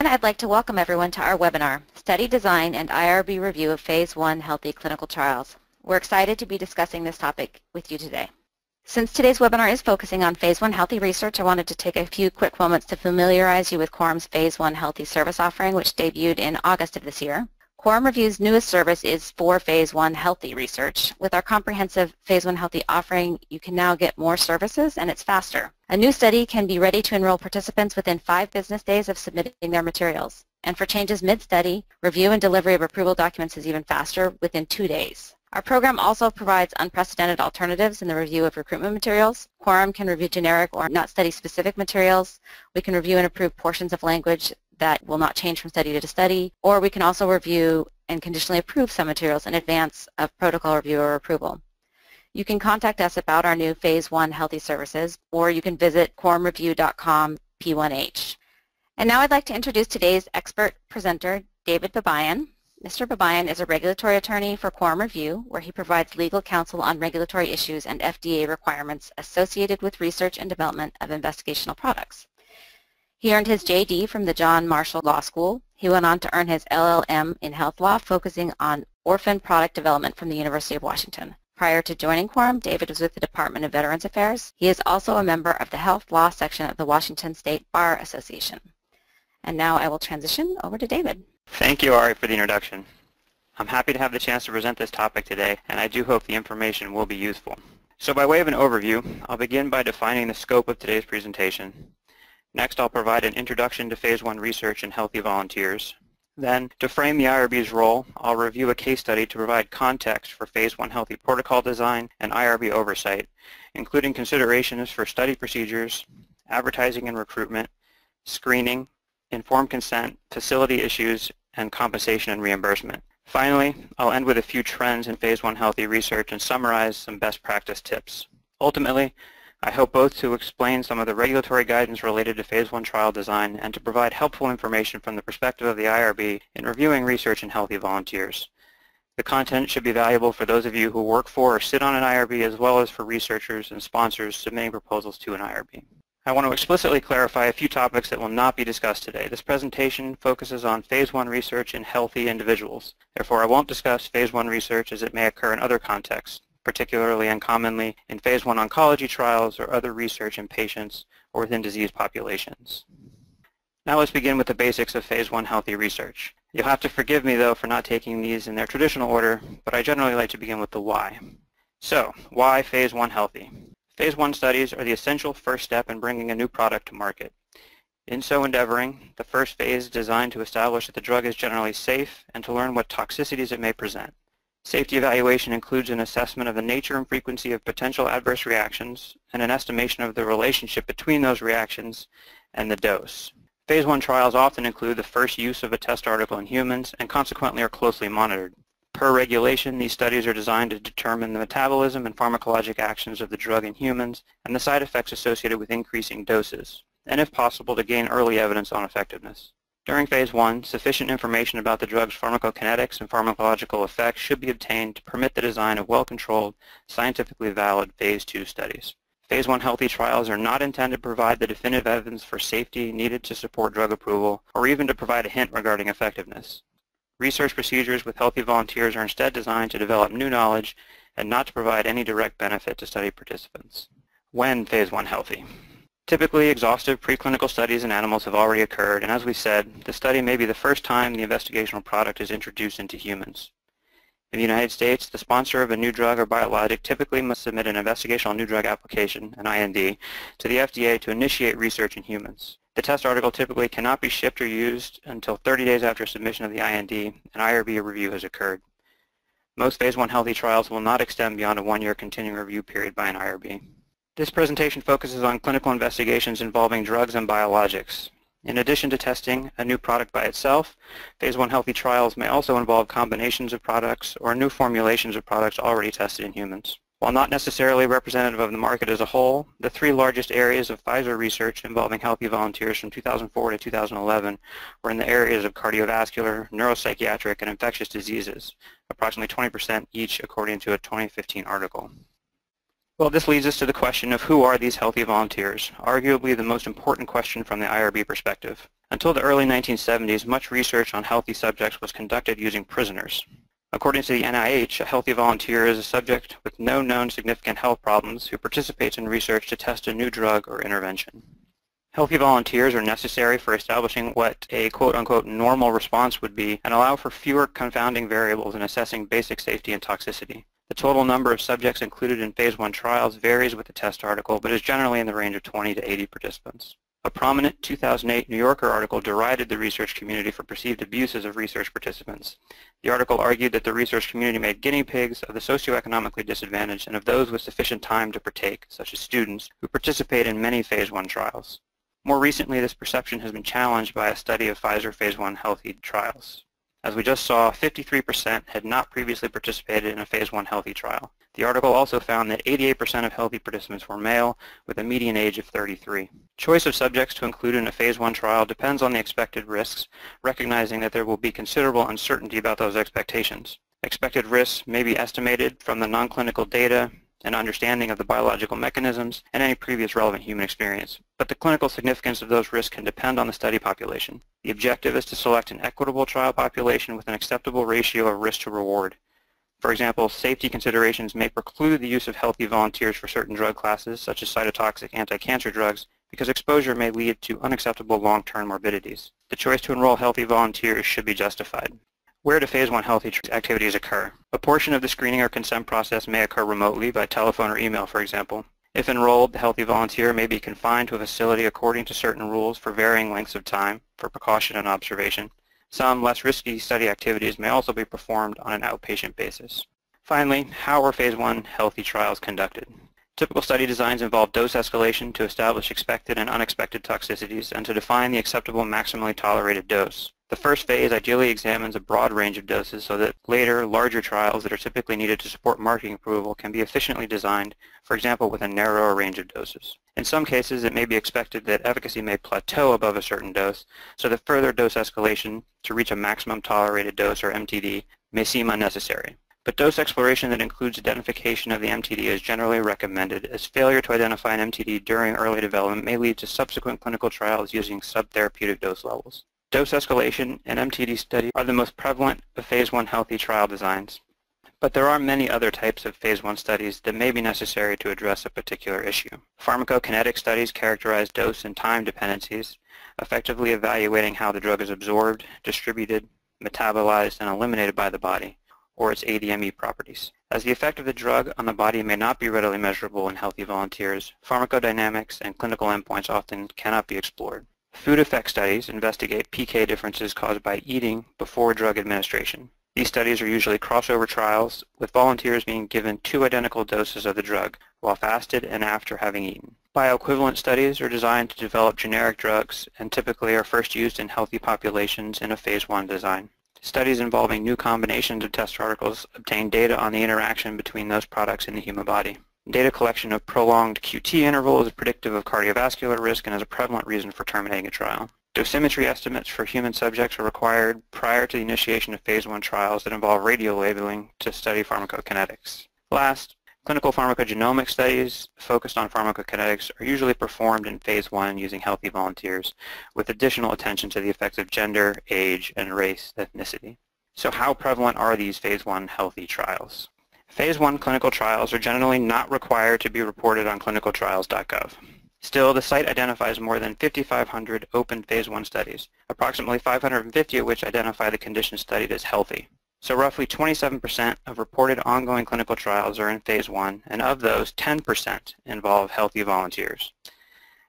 I'd like to welcome everyone to our webinar, Study Design and IRB Review of Phase 1 Healthy Clinical Trials. We're excited to be discussing this topic with you today. Since today's webinar is focusing on Phase 1 Healthy Research, I wanted to take a few quick moments to familiarize you with Quorum's Phase 1 Healthy Service offering, which debuted in August of this year. Quorum Review's newest service is for Phase 1 Healthy Research. With our comprehensive Phase 1 Healthy offering, you can now get more services and it's faster. A new study can be ready to enroll participants within 5 business days of submitting their materials. And for changes mid-study, review and delivery of approval documents is even faster, within 2 days. Our program also provides unprecedented alternatives in the review of recruitment materials. Quorum can review generic or not study-specific materials. We can review and approve portions of language that will not change from study to study, or we can also review and conditionally approve some materials in advance of protocol review or approval. You can contact us about our new Phase 1 Healthy Services, or you can visit quorumreview.com P1H. And now I'd like to introduce today's expert presenter, David Babayan. Mr. Babayan is a regulatory attorney for Quorum Review, where he provides legal counsel on regulatory issues and FDA requirements associated with research and development of investigational products. He earned his JD from the John Marshall Law School. He went on to earn his LLM in health law, focusing on orphan product development from the University of Washington. Prior to joining Quorum, David was with the Department of Veterans Affairs. He is also a member of the Health Law section of the Washington State Bar Association. And now I will transition over to David. Thank you, Ari, for the introduction. I'm happy to have the chance to present this topic today, and I do hope the information will be useful. So by way of an overview, I'll begin by defining the scope of today's presentation. Next, I'll provide an introduction to Phase 1 research in healthy volunteers. Then, to frame the IRB's role, I'll review a case study to provide context for Phase 1 healthy protocol design and IRB oversight, including considerations for study procedures, advertising and recruitment, screening, informed consent, facility issues, and compensation and reimbursement. Finally, I'll end with a few trends in Phase 1 healthy research and summarize some best practice tips. Ultimately, I hope both to explain some of the regulatory guidance related to Phase 1 trial design and to provide helpful information from the perspective of the IRB in reviewing research in healthy volunteers. The content should be valuable for those of you who work for or sit on an IRB, as well as for researchers and sponsors submitting proposals to an IRB. I want to explicitly clarify a few topics that will not be discussed today. This presentation focuses on Phase 1 research in healthy individuals. Therefore, I won't discuss Phase 1 research as it may occur in other contexts, particularly and commonly in Phase 1 oncology trials or other research in patients or within disease populations. Now let's begin with the basics of Phase 1 healthy research. You'll have to forgive me, though, for not taking these in their traditional order, but I generally like to begin with the why. So, why Phase 1 healthy? Phase 1 studies are the essential first step in bringing a new product to market. In so endeavoring, the first phase is designed to establish that the drug is generally safe and to learn what toxicities it may present. Safety evaluation includes an assessment of the nature and frequency of potential adverse reactions and an estimation of the relationship between those reactions and the dose. Phase 1 trials often include the first use of a test article in humans and consequently are closely monitored. Per regulation, these studies are designed to determine the metabolism and pharmacologic actions of the drug in humans and the side effects associated with increasing doses, and if possible, to gain early evidence on effectiveness. During Phase 1, sufficient information about the drug's pharmacokinetics and pharmacological effects should be obtained to permit the design of well-controlled, scientifically valid Phase 2 studies. Phase 1 healthy trials are not intended to provide the definitive evidence for safety needed to support drug approval or even to provide a hint regarding effectiveness. Research procedures with healthy volunteers are instead designed to develop new knowledge and not to provide any direct benefit to study participants. When Phase 1 healthy? Typically, exhaustive preclinical studies in animals have already occurred, and as we said, the study may be the first time the investigational product is introduced into humans. In the United States, the sponsor of a new drug or biologic typically must submit an investigational new drug application, an IND, to the FDA to initiate research in humans. The test article typically cannot be shipped or used until 30 days after submission of the IND, and IRB review has occurred. Most Phase 1 healthy trials will not extend beyond a 1-year continuing review period by an IRB. This presentation focuses on clinical investigations involving drugs and biologics. In addition to testing a new product by itself, Phase 1 healthy trials may also involve combinations of products or new formulations of products already tested in humans. While not necessarily representative of the market as a whole, the 3 largest areas of Pfizer research involving healthy volunteers from 2004 to 2011 were in the areas of cardiovascular, neuropsychiatric, and infectious diseases, approximately 20% each according to a 2015 article. Well, this leads us to the question of who are these healthy volunteers, arguably the most important question from the IRB perspective. Until the early 1970s, much research on healthy subjects was conducted using prisoners. According to the NIH, a healthy volunteer is a subject with no known significant health problems who participates in research to test a new drug or intervention. Healthy volunteers are necessary for establishing what a quote-unquote normal response would be and allow for fewer confounding variables in assessing basic safety and toxicity. The total number of subjects included in Phase 1 trials varies with the test article, but is generally in the range of 20 to 80 participants. A prominent 2008 New Yorker article derided the research community for perceived abuses of research participants. The article argued that the research community made guinea pigs of the socioeconomically disadvantaged and of those with sufficient time to partake, such as students, who participate in many Phase 1 trials. More recently, this perception has been challenged by a study of Pfizer Phase 1 healthy trials. As we just saw, 53% had not previously participated in a Phase 1 healthy trial. The article also found that 88% of healthy participants were male, with a median age of 33. Choice of subjects to include in a Phase 1 trial depends on the expected risks, recognizing that there will be considerable uncertainty about those expectations. Expected risks may be estimated from the non-clinical data, an understanding of the biological mechanisms, and any previous relevant human experience. But the clinical significance of those risks can depend on the study population. The objective is to select an equitable trial population with an acceptable ratio of risk to reward. For example, safety considerations may preclude the use of healthy volunteers for certain drug classes, such as cytotoxic anti-cancer drugs, because exposure may lead to unacceptable long-term morbidities. The choice to enroll healthy volunteers should be justified. Where do Phase 1 healthy activities occur? A portion of the screening or consent process may occur remotely by telephone or email, for example. If enrolled, the healthy volunteer may be confined to a facility according to certain rules for varying lengths of time for precaution and observation. Some less risky study activities may also be performed on an outpatient basis. Finally, how are Phase 1 healthy trials conducted? Typical study designs involve dose escalation to establish expected and unexpected toxicities and to define the acceptable maximally tolerated dose. The first phase ideally examines a broad range of doses so that later, larger trials that are typically needed to support marketing approval can be efficiently designed, for example, with a narrower range of doses. In some cases, it may be expected that efficacy may plateau above a certain dose, so that further dose escalation to reach a maximum tolerated dose, or MTD, may seem unnecessary. But dose exploration that includes identification of the MTD is generally recommended, as failure to identify an MTD during early development may lead to subsequent clinical trials using subtherapeutic dose levels. Dose escalation and MTD study are the most prevalent of Phase 1 healthy trial designs. But there are many other types of Phase 1 studies that may be necessary to address a particular issue. Pharmacokinetic studies characterize dose and time dependencies, effectively evaluating how the drug is absorbed, distributed, metabolized, and eliminated by the body, or its ADME properties. As the effect of the drug on the body may not be readily measurable in healthy volunteers, pharmacodynamics and clinical endpoints often cannot be explored. Food effect studies investigate PK differences caused by eating before drug administration. These studies are usually crossover trials, with volunteers being given 2 identical doses of the drug while fasted and after having eaten. Bioequivalent studies are designed to develop generic drugs and typically are first used in healthy populations in a Phase 1 design. Studies involving new combinations of test articles obtain data on the interaction between those products in the human body. Data collection of prolonged QT interval is predictive of cardiovascular risk and is a prevalent reason for terminating a trial. Dosimetry estimates for human subjects are required prior to the initiation of Phase 1 trials that involve radiolabeling to study pharmacokinetics. Last, clinical pharmacogenomic studies focused on pharmacokinetics are usually performed in Phase 1 using healthy volunteers, with additional attention to the effects of gender, age, and race ethnicity. So how prevalent are these Phase 1 healthy trials? Phase 1 clinical trials are generally not required to be reported on clinicaltrials.gov. Still, the site identifies more than 5,500 open Phase 1 studies, approximately 550 of which identify the condition studied as healthy. So roughly 27% of reported ongoing clinical trials are in Phase 1, and of those, 10% involve healthy volunteers.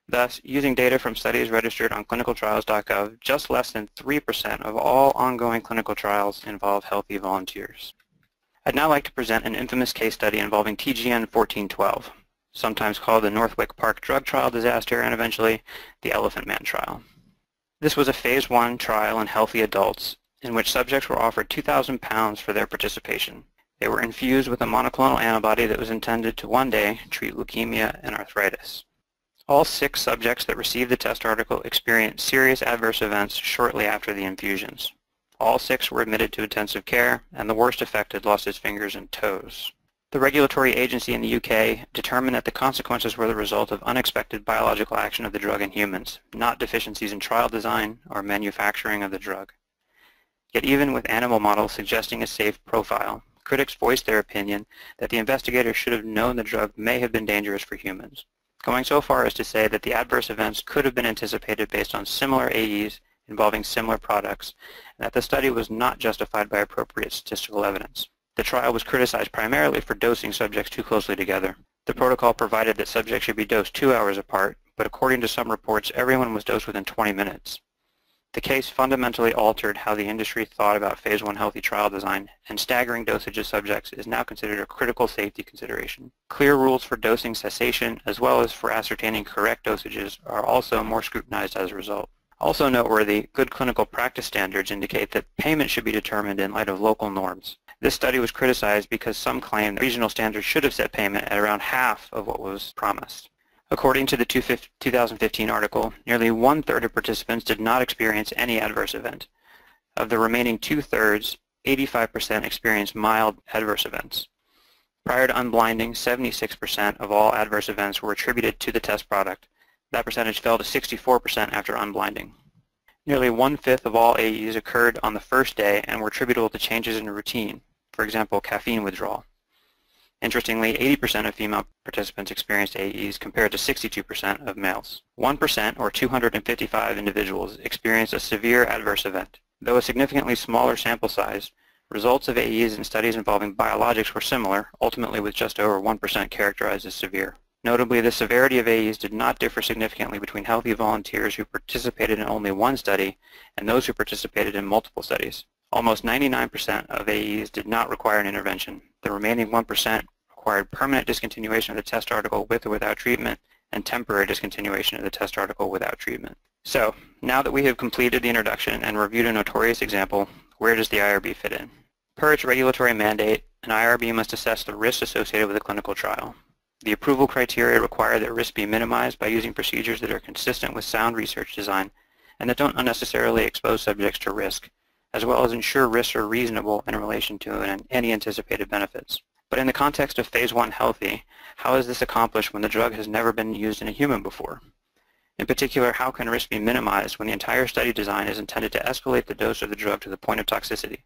Thus, using data from studies registered on clinicaltrials.gov, just less than 3% of all ongoing clinical trials involve healthy volunteers. I'd now like to present an infamous case study involving TGN 1412, sometimes called the Northwick Park drug trial disaster and eventually the Elephant Man trial. This was a Phase 1 trial in healthy adults in which subjects were offered 2,000 pounds for their participation. They were infused with a monoclonal antibody that was intended to one day treat leukemia and arthritis. All 6 subjects that received the test article experienced serious adverse events shortly after the infusions. All 6 were admitted to intensive care, and the worst affected lost his fingers and toes. The regulatory agency in the UK determined that the consequences were the result of unexpected biological action of the drug in humans, not deficiencies in trial design or manufacturing of the drug. Yet even with animal models suggesting a safe profile, critics voiced their opinion that the investigators should have known the drug may have been dangerous for humans, going so far as to say that the adverse events could have been anticipated based on similar AEs involving similar products, and that the study was not justified by appropriate statistical evidence. The trial was criticized primarily for dosing subjects too closely together. The protocol provided that subjects should be dosed 2 hours apart, but according to some reports, everyone was dosed within 20 minutes. The case fundamentally altered how the industry thought about phase 1 healthy trial design, and staggering dosage of subjects is now considered a critical safety consideration. Clear rules for dosing cessation, as well as for ascertaining correct dosages, are also more scrutinized as a result. Also noteworthy, good clinical practice standards indicate that payment should be determined in light of local norms. This study was criticized because some claim that regional standards should have set payment at around half of what was promised. According to the 2015 article, nearly 1/3 of participants did not experience any adverse event. Of the remaining 2/3, 85% experienced mild adverse events. Prior to unblinding, 76% of all adverse events were attributed to the test product. That percentage fell to 64% after unblinding. Nearly 1/5 of all AEs occurred on the first day and were attributable to changes in routine, for example, caffeine withdrawal. Interestingly, 80% of female participants experienced AEs compared to 62% of males. 1% or 255 individuals experienced a severe adverse event. Though a significantly smaller sample size, results of AEs in studies involving biologics were similar, ultimately with just over 1% characterized as severe. Notably, the severity of AEs did not differ significantly between healthy volunteers who participated in only one study and those who participated in multiple studies. Almost 99% of AEs did not require an intervention. The remaining 1% required permanent discontinuation of the test article with or without treatment and temporary discontinuation of the test article without treatment. So, now that we have completed the introduction and reviewed a notorious example, where does the IRB fit in? Per its regulatory mandate, an IRB must assess the risks associated with a clinical trial. The approval criteria require that risks be minimized by using procedures that are consistent with sound research design and that don't unnecessarily expose subjects to risk, as well as ensure risks are reasonable in relation to any anticipated benefits. But in the context of phase 1 healthy, how is this accomplished when the drug has never been used in a human before? In particular, how can risk be minimized when the entire study design is intended to escalate the dose of the drug to the point of toxicity?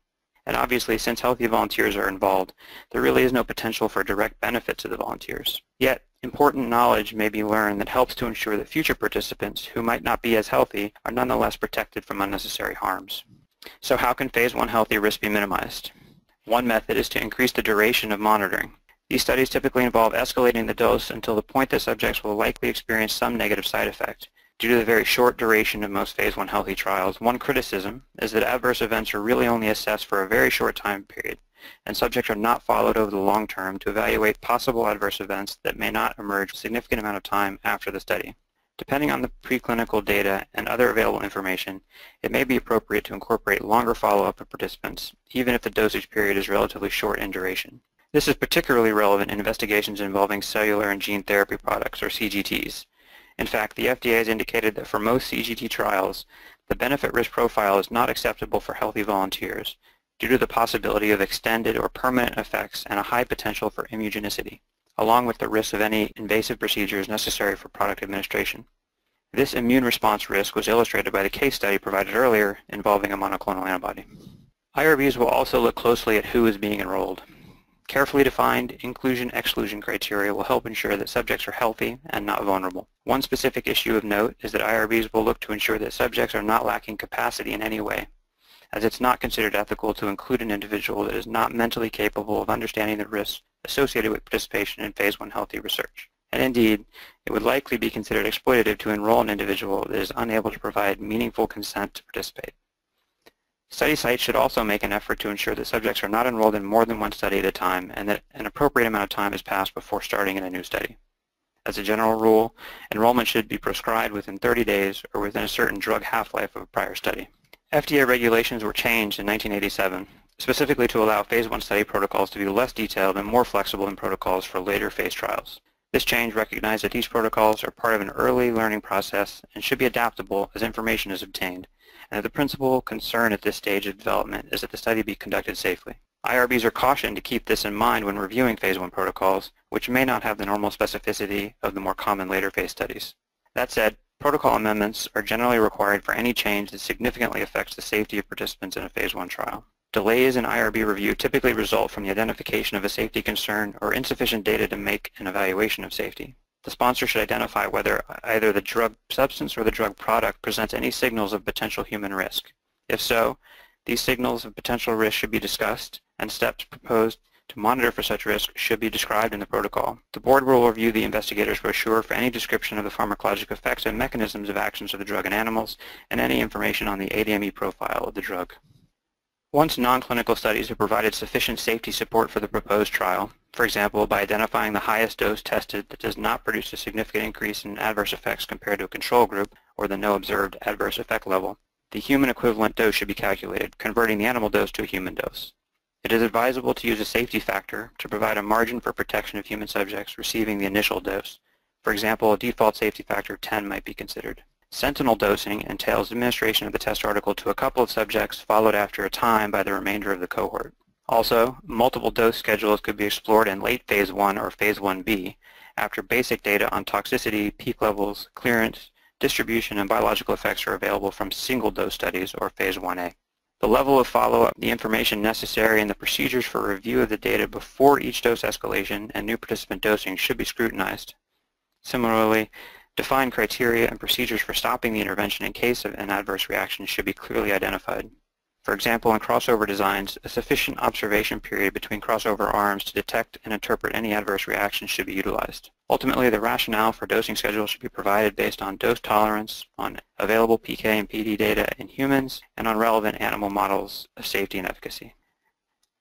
And obviously, since healthy volunteers are involved, there really is no potential for direct benefit to the volunteers. Yet, important knowledge may be learned that helps to ensure that future participants who might not be as healthy are nonetheless protected from unnecessary harms. So how can phase 1 healthy risk be minimized? One method is to increase the duration of monitoring. These studies typically involve escalating the dose until the point that subjects will likely experience some negative side effect. Due to the very short duration of most phase 1 healthy trials, one criticism is that adverse events are really only assessed for a very short time period, and subjects are not followed over the long term to evaluate possible adverse events that may not emerge a significant amount of time after the study. Depending on the preclinical data and other available information, it may be appropriate to incorporate longer follow-up of participants, even if the dosage period is relatively short in duration. This is particularly relevant in investigations involving cellular and gene therapy products, or CGTs. In fact, the FDA has indicated that for most CGT trials, the benefit-risk profile is not acceptable for healthy volunteers due to the possibility of extended or permanent effects and a high potential for immunogenicity, along with the risk of any invasive procedures necessary for product administration. This immune response risk was illustrated by the case study provided earlier involving a monoclonal antibody. IRBs will also look closely at who is being enrolled. Carefully defined inclusion-exclusion criteria will help ensure that subjects are healthy and not vulnerable. One specific issue of note is that IRBs will look to ensure that subjects are not lacking capacity in any way, as it's not considered ethical to include an individual that is not mentally capable of understanding the risks associated with participation in phase 1 healthy research. And indeed, it would likely be considered exploitative to enroll an individual that is unable to provide meaningful consent to participate. Study sites should also make an effort to ensure that subjects are not enrolled in more than one study at a time and that an appropriate amount of time is passed before starting in a new study. As a general rule, enrollment should be prescribed within 30 days or within a certain drug half-life of a prior study. FDA regulations were changed in 1987, specifically to allow phase 1 study protocols to be less detailed and more flexible than protocols for later phase trials. This change recognized that these protocols are part of an early learning process and should be adaptable as information is obtained, and that the principal concern at this stage of development is that the study be conducted safely. IRBs are cautioned to keep this in mind when reviewing Phase 1 protocols, which may not have the normal specificity of the more common later phase studies. That said, protocol amendments are generally required for any change that significantly affects the safety of participants in a Phase 1 trial. Delays in IRB review typically result from the identification of a safety concern or insufficient data to make an evaluation of safety. The sponsor should identify whether either the drug substance or the drug product presents any signals of potential human risk. If so, these signals of potential risk should be discussed, and steps proposed to monitor for such risk should be described in the protocol. The board will review the investigator's brochure for any description of the pharmacologic effects and mechanisms of actions of the drug in animals, and any information on the ADME profile of the drug. Once non-clinical studies have provided sufficient safety support for the proposed trial, for example, by identifying the highest dose tested that does not produce a significant increase in adverse effects compared to a control group, or the no observed adverse effect level, the human equivalent dose should be calculated, converting the animal dose to a human dose. It is advisable to use a safety factor to provide a margin for protection of human subjects receiving the initial dose. For example, a default safety factor of 10 might be considered. Sentinel dosing entails administration of the test article to a couple of subjects, followed after a time by the remainder of the cohort. Also, multiple dose schedules could be explored in late Phase 1 or Phase 1b after basic data on toxicity, peak levels, clearance, distribution, and biological effects are available from single-dose studies or Phase 1a. The level of follow-up, the information necessary, and the procedures for review of the data before each dose escalation and new participant dosing should be scrutinized. Similarly, defined criteria and procedures for stopping the intervention in case of an adverse reaction should be clearly identified. For example, in crossover designs, a sufficient observation period between crossover arms to detect and interpret any adverse reactions should be utilized. Ultimately, the rationale for dosing schedules should be provided based on dose tolerance, on available PK and PD data in humans, and on relevant animal models of safety and efficacy.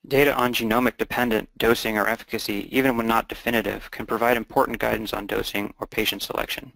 Data on genomic-dependent dosing or efficacy, even when not definitive, can provide important guidance on dosing or patient selection.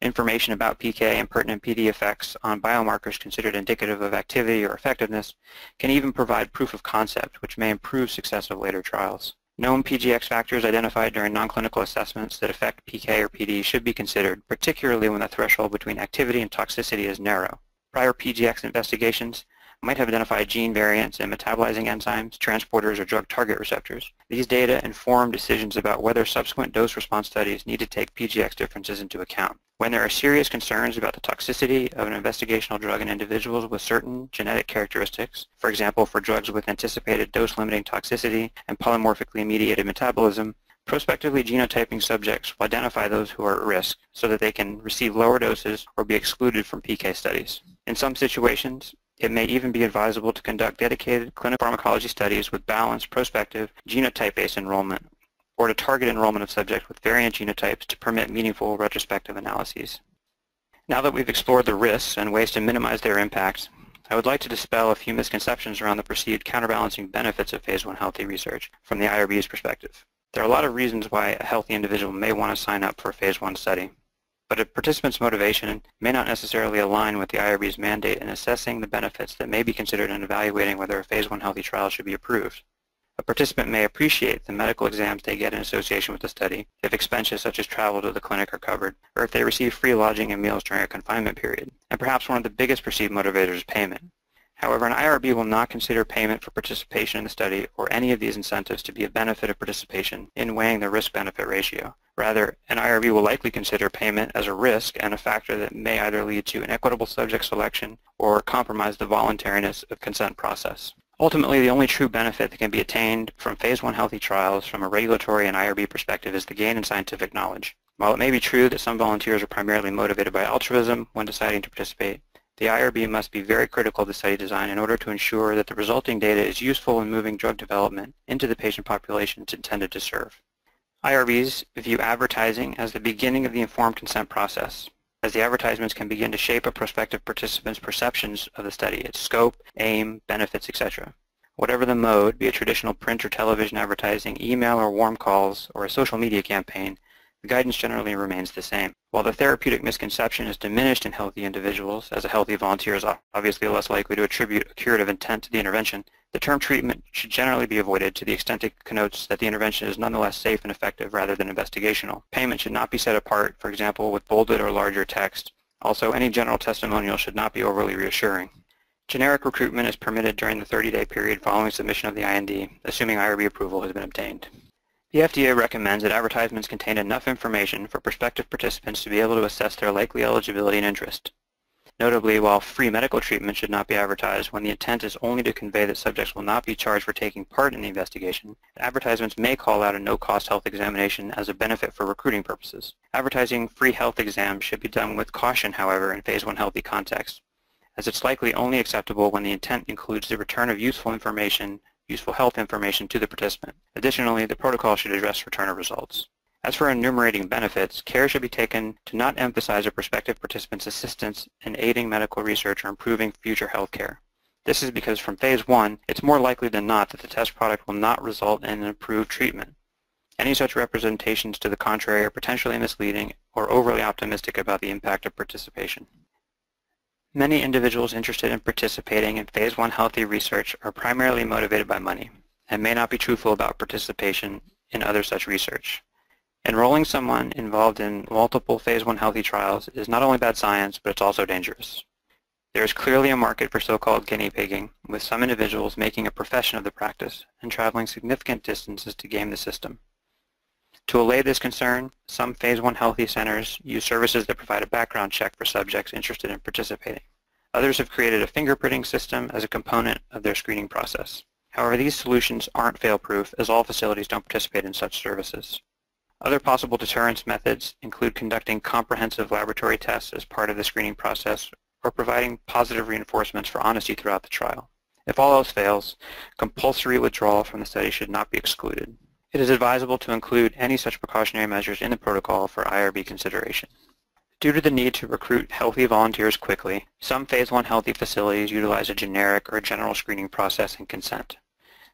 Information about PK and pertinent PD effects on biomarkers considered indicative of activity or effectiveness can even provide proof of concept, which may improve success of later trials. Known PGX factors identified during non-clinical assessments that affect PK or PD should be considered, particularly when the threshold between activity and toxicity is narrow. Prior PGX investigations might have identified gene variants in metabolizing enzymes, transporters, or drug target receptors. These data inform decisions about whether subsequent dose-response studies need to take PGX differences into account. When there are serious concerns about the toxicity of an investigational drug in individuals with certain genetic characteristics, for example, for drugs with anticipated dose-limiting toxicity and polymorphically mediated metabolism, prospectively genotyping subjects will identify those who are at risk so that they can receive lower doses or be excluded from PK studies. In some situations, it may even be advisable to conduct dedicated clinical pharmacology studies with balanced, prospective, genotype-based enrollment, or to target enrollment of subjects with variant genotypes to permit meaningful retrospective analyses. Now that we've explored the risks and ways to minimize their impacts, I would like to dispel a few misconceptions around the perceived counterbalancing benefits of Phase 1 healthy research from the IRB's perspective. There are a lot of reasons why a healthy individual may want to sign up for a Phase 1 study, but a participant's motivation may not necessarily align with the IRB's mandate in assessing the benefits that may be considered in evaluating whether a Phase 1 healthy trial should be approved. A participant may appreciate the medical exams they get in association with the study if expenses such as travel to the clinic are covered, or if they receive free lodging and meals during a confinement period. And perhaps one of the biggest perceived motivators is payment. However, an IRB will not consider payment for participation in the study or any of these incentives to be a benefit of participation in weighing the risk-benefit ratio. Rather, an IRB will likely consider payment as a risk and a factor that may either lead to inequitable subject selection or compromise the voluntariness of consent process. Ultimately, the only true benefit that can be attained from Phase 1 healthy trials from a regulatory and IRB perspective is the gain in scientific knowledge. While it may be true that some volunteers are primarily motivated by altruism when deciding to participate, the IRB must be very critical of the study design in order to ensure that the resulting data is useful in moving drug development into the patient population it's intended to serve. IRBs view advertising as the beginning of the informed consent process, as the advertisements can begin to shape a prospective participant's perceptions of the study, its scope, aim, benefits, etc. Whatever the mode, be it traditional print or television advertising, email or warm calls, or a social media campaign, the guidance generally remains the same. While the therapeutic misconception is diminished in healthy individuals, as a healthy volunteer is obviously less likely to attribute a curative intent to the intervention, the term treatment should generally be avoided to the extent it connotes that the intervention is nonetheless safe and effective rather than investigational. Payment should not be set apart, for example, with bolded or larger text. Also, any general testimonial should not be overly reassuring. Generic recruitment is permitted during the 30-day period following submission of the IND, assuming IRB approval has been obtained. The FDA recommends that advertisements contain enough information for prospective participants to be able to assess their likely eligibility and interest. Notably, while free medical treatment should not be advertised when the intent is only to convey that subjects will not be charged for taking part in the investigation, advertisements may call out a no-cost health examination as a benefit for recruiting purposes. Advertising free health exams should be done with caution, however, in Phase 1 healthy context, as it's likely only acceptable when the intent includes the return of useful health information to the participant. Additionally, the protocol should address return of results. As for enumerating benefits, care should be taken to not emphasize a prospective participant's assistance in aiding medical research or improving future health care. This is because from Phase 1, it's more likely than not that the test product will not result in an improved treatment. Any such representations to the contrary are potentially misleading or overly optimistic about the impact of participation. Many individuals interested in participating in Phase 1 healthy research are primarily motivated by money and may not be truthful about participation in other such research. Enrolling someone involved in multiple Phase 1 healthy trials is not only bad science, but it's also dangerous. There is clearly a market for so-called guinea pigging, with some individuals making a profession of the practice and traveling significant distances to game the system. To allay this concern, some Phase 1 healthy centers use services that provide a background check for subjects interested in participating. Others have created a fingerprinting system as a component of their screening process. However, these solutions aren't fail-proof, as all facilities don't participate in such services. Other possible deterrence methods include conducting comprehensive laboratory tests as part of the screening process or providing positive reinforcements for honesty throughout the trial. If all else fails, compulsory withdrawal from the study should not be excluded. It is advisable to include any such precautionary measures in the protocol for IRB consideration. Due to the need to recruit healthy volunteers quickly, some Phase 1 healthy facilities utilize a generic or general screening process and consent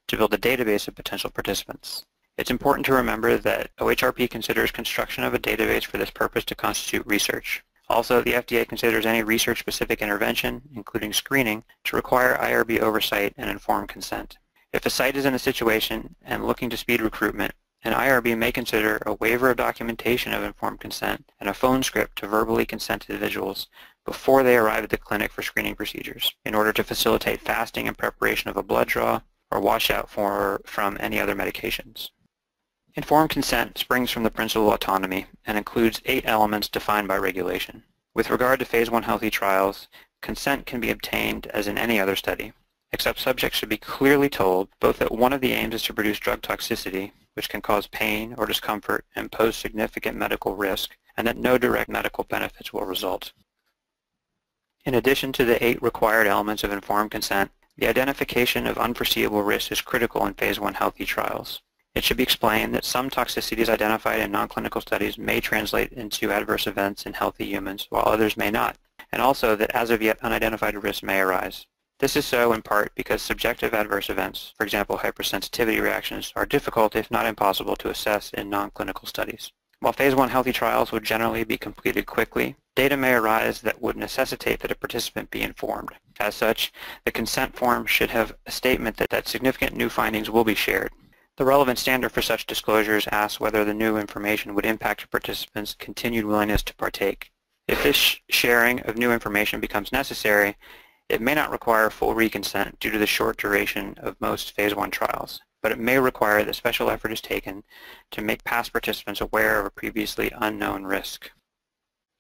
to build a database of potential participants. It's important to remember that OHRP considers construction of a database for this purpose to constitute research. Also, the FDA considers any research-specific intervention, including screening, to require IRB oversight and informed consent. If a site is in a situation and looking to speed recruitment, an IRB may consider a waiver of documentation of informed consent and a phone script to verbally consent to individuals before they arrive at the clinic for screening procedures in order to facilitate fasting and preparation of a blood draw or washout from any other medications. Informed consent springs from the principle of autonomy and includes 8 elements defined by regulation. With regard to Phase 1 healthy trials, consent can be obtained as in any other study, except subjects should be clearly told both that one of the aims is to produce drug toxicity, which can cause pain or discomfort and pose significant medical risk, and that no direct medical benefits will result. In addition to the 8 required elements of informed consent, the identification of unforeseeable risks is critical in Phase 1 healthy trials. It should be explained that some toxicities identified in non-clinical studies may translate into adverse events in healthy humans, while others may not, and also that as of yet unidentified risks may arise. This is so in part because subjective adverse events, for example hypersensitivity reactions, are difficult if not impossible to assess in non-clinical studies. While Phase 1 healthy trials would generally be completed quickly, data may arise that would necessitate that a participant be informed. As such, the consent form should have a statement that significant new findings will be shared. The relevant standard for such disclosures asks whether the new information would impact a participant's continued willingness to partake. If this sharing of new information becomes necessary, it may not require full reconsent due to the short duration of most Phase 1 trials, but it may require that special effort is taken to make past participants aware of a previously unknown risk.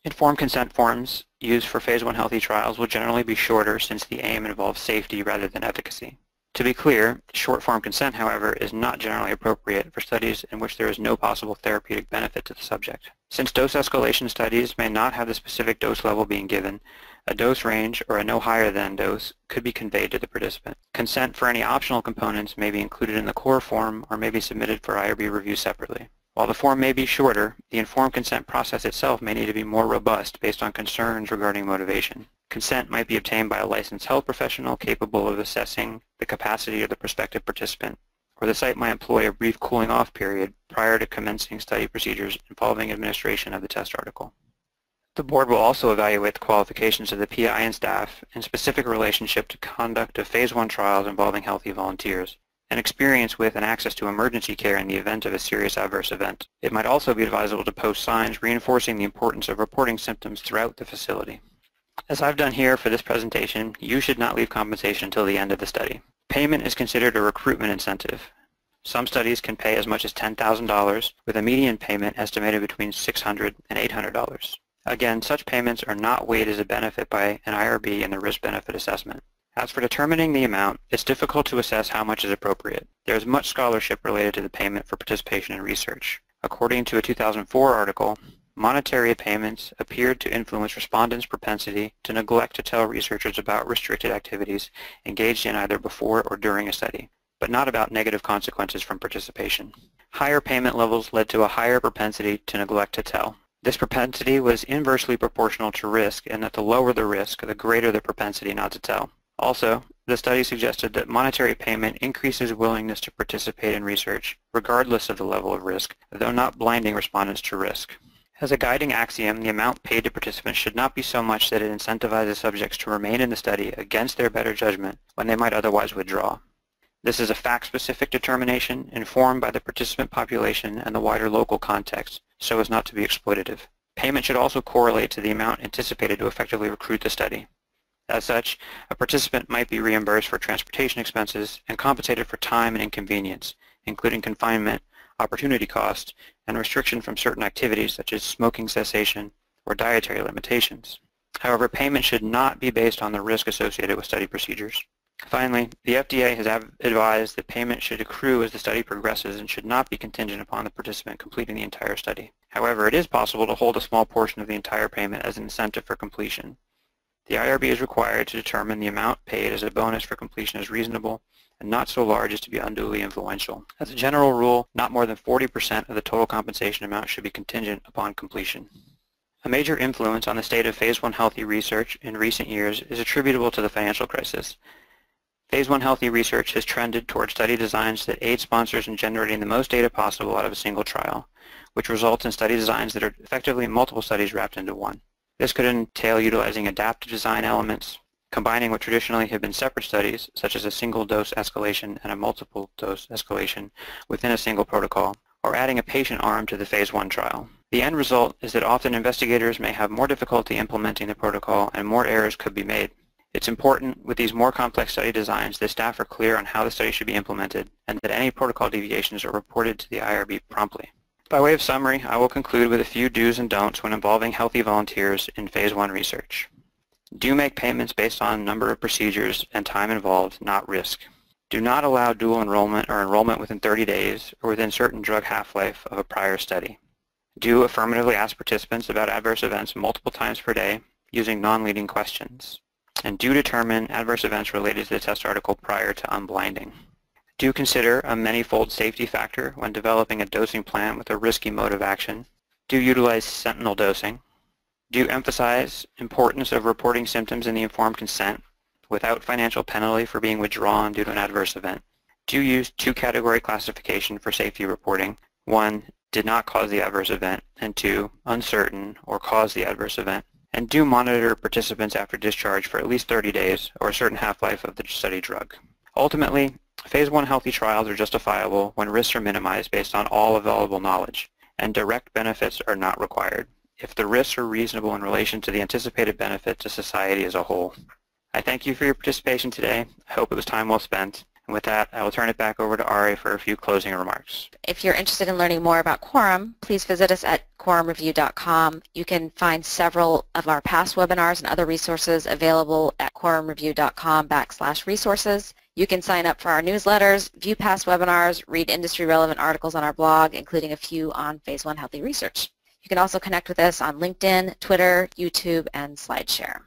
Informed consent forms used for Phase 1 healthy trials will generally be shorter since the aim involves safety rather than efficacy. To be clear, short-form consent, however, is not generally appropriate for studies in which there is no possible therapeutic benefit to the subject. Since dose escalation studies may not have the specific dose level being given, a dose range or a no higher than dose could be conveyed to the participant. Consent for any optional components may be included in the core form or may be submitted for IRB review separately. While the form may be shorter, the informed consent process itself may need to be more robust based on concerns regarding motivation. Consent might be obtained by a licensed health professional capable of assessing the capacity of the prospective participant, or the site might employ a brief cooling off period prior to commencing study procedures involving administration of the test article. The board will also evaluate the qualifications of the PI and staff in specific relationship to conduct of Phase 1 trials involving healthy volunteers, and experience with and access to emergency care in the event of a serious adverse event. It might also be advisable to post signs reinforcing the importance of reporting symptoms throughout the facility. As I've done here for this presentation, you should not leave compensation until the end of the study. Payment is considered a recruitment incentive. Some studies can pay as much as $10,000, with a median payment estimated between $600 and $800. Again, such payments are not weighed as a benefit by an IRB in the risk-benefit assessment. As for determining the amount, it's difficult to assess how much is appropriate. There is much scholarship related to the payment for participation in research. According to a 2004 article, monetary payments appeared to influence respondents' propensity to neglect to tell researchers about restricted activities engaged in either before or during a study, but not about negative consequences from participation. Higher payment levels led to a higher propensity to neglect to tell. This propensity was inversely proportional to risk, in that the lower the risk, the greater the propensity not to tell. Also, the study suggested that monetary payment increases willingness to participate in research, regardless of the level of risk, though not blinding respondents to risk. As a guiding axiom, the amount paid to participants should not be so much that it incentivizes subjects to remain in the study against their better judgment when they might otherwise withdraw. This is a fact-specific determination informed by the participant population and the wider local context, so as not to be exploitative. Payment should also correlate to the amount anticipated to effectively recruit the study. As such, a participant might be reimbursed for transportation expenses and compensated for time and inconvenience, including confinement, opportunity cost, and restriction from certain activities such as smoking cessation or dietary limitations. However, payment should not be based on the risk associated with study procedures. Finally, the FDA has advised that payment should accrue as the study progresses and should not be contingent upon the participant completing the entire study. However, it is possible to hold a small portion of the entire payment as an incentive for completion. The IRB is required to determine the amount paid as a bonus for completion is reasonable and not so large as to be unduly influential. As a general rule, not more than 40% of the total compensation amount should be contingent upon completion. A major influence on the state of Phase 1 healthy research in recent years is attributable to the financial crisis. Phase 1 healthy research has trended toward study designs that aid sponsors in generating the most data possible out of a single trial, which results in study designs that are effectively multiple studies wrapped into one. This could entail utilizing adaptive design elements, combining what traditionally have been separate studies, such as a single dose escalation and a multiple dose escalation within a single protocol, or adding a patient arm to the Phase 1 trial. The end result is that often investigators may have more difficulty implementing the protocol and more errors could be made. It's important with these more complex study designs that staff are clear on how the study should be implemented and that any protocol deviations are reported to the IRB promptly. By way of summary, I will conclude with a few do's and don'ts when involving healthy volunteers in Phase 1 research. Do make payments based on number of procedures and time involved, not risk. Do not allow dual enrollment or enrollment within 30 days or within certain drug half-life of a prior study. Do affirmatively ask participants about adverse events multiple times per day using non-leading questions. And do determine adverse events related to the test article prior to unblinding. Do consider a many-fold safety factor when developing a dosing plan with a risky mode of action. Do utilize sentinel dosing. Do emphasize importance of reporting symptoms in the informed consent without financial penalty for being withdrawn due to an adverse event. Do use two-category classification for safety reporting. 1, did not cause the adverse event, and 2, uncertain or caused the adverse event. And do monitor participants after discharge for at least 30 days or a certain half-life of the study drug. Ultimately, Phase 1 healthy trials are justifiable when risks are minimized based on all available knowledge, and direct benefits are not required if the risks are reasonable in relation to the anticipated benefit to society as a whole. I thank you for your participation today. I hope it was time well spent. And with that, I will turn it back over to Ari for a few closing remarks. If you're interested in learning more about Quorum, please visit us at quorumreview.com. You can find several of our past webinars and other resources available at quorumreview.com/resources. You can sign up for our newsletters, view past webinars, read industry-relevant articles on our blog, including a few on Phase 1 healthy research. You can also connect with us on LinkedIn, Twitter, YouTube, and SlideShare.